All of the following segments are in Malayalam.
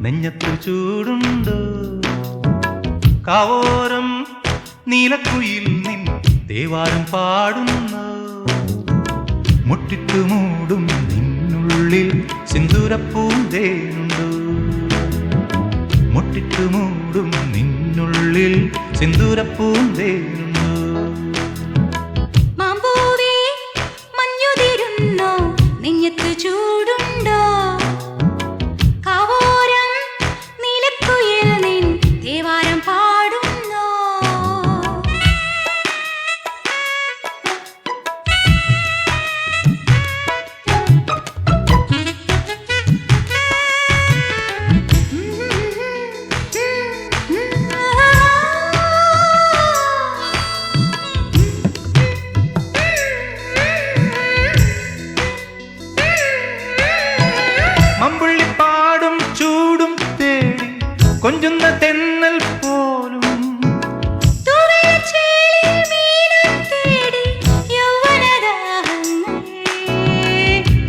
നെഞ്ഞത്തു ചൂടുണ്ടോ കാവോരം നീലക്കുയിൽ നിൻ തേവാരം പാടുന്നു മുട്ടിട്ടു മൂടും നിന്നുള്ളിൽ സിന്ദൂരപ്പൂന്തേനുണ്ടോ മുട്ടിട്ടു മൂടും നിന്നുള്ളിൽ സിന്ദൂരപ്പൂന്തേനുണ്ടോ മാമ്പൂവേ മഞ്ഞുതിരുന്നോ നെഞ്ഞത്തു ചൂടുണ്ടോ കാവോരം നീലക്കുയിൽ നിൻ തേവാരം പാടുന്നോ മമ്പുള്ളിപ്പാടും ചൂടും തേടി കൊഞ്ചുന്ന തെന്നൽ പോലും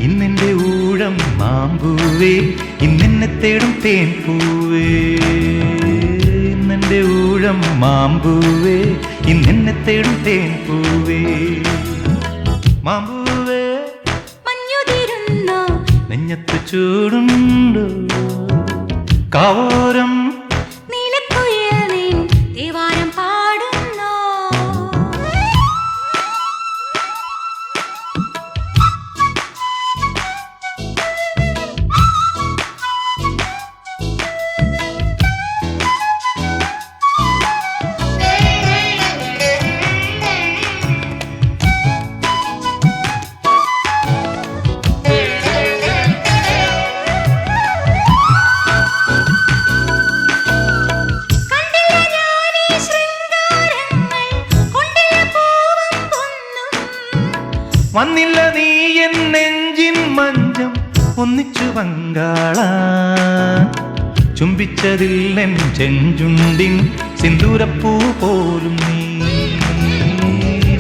ഇന്നെന്റെ ഊഴം മാമ്പൂവേ ഇന്നെന്നെ തേടും തേൻ പൂവേ ഇന്നെന്റെ ഊഴം മാമ്പൂവേ ഇന്നെന്നെ തേടും തേൻ പൂവേ മാമ്പൂവേ മഞ്ഞുതിരുന്നോ നെഞ്ഞത്തു ചൂടുണ്ടോ കാവോരം നീലക്കുയിൽ നിൻ തേവാരം പാടുന്നോ വന്നില്ല നീ എൻ നെഞ്ചിൻ മഞ്ചം ഒന്നിച്ചു പങ്കാള ചുംബിച്ചതില്ലെൻ ചെഞ്ചുണ്ടിൻ സിന്ദൂരപ്പൂ പോലും നീ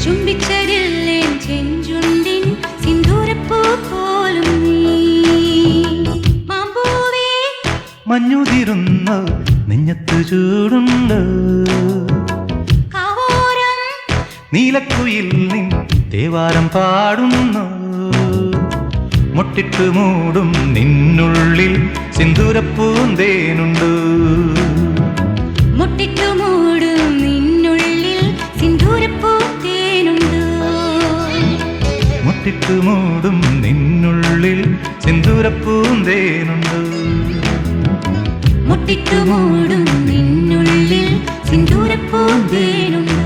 ചുംബിച്ചതില്ലെൻ ചെഞ്ചുണ്ടിൻ സിന്ദൂരപ്പൂ പോലും നീ മാമ്പൂവേ മഞ്ഞുതിരുന്നോ നെഞ്ഞത്തു ചൂടുണ്ടോ കാവോരം നീലക്കുയിൽ നിൻ തേവാരം പാടുന്നു മുട്ടിട്ടു മൂടും നിന്നുള്ളിൽ സിന്ദൂരപ്പൂന്തേനുണ്ടോ മുട്ടിട്ടു മൂടും നിന്നുള്ളിൽ സിന്ദൂരപ്പൂന്തേനുണ്ടോ മുട്ടിട്ടു മൂടും നിന്നുള്ളിൽ സിന്ദൂരപ്പൂന്തേനുണ്ടോ മുട്ടിട്ടു മൂടും നിന്നുള്ളിൽ സിന്ദൂരപ്പൂന്തേനുണ്ടോ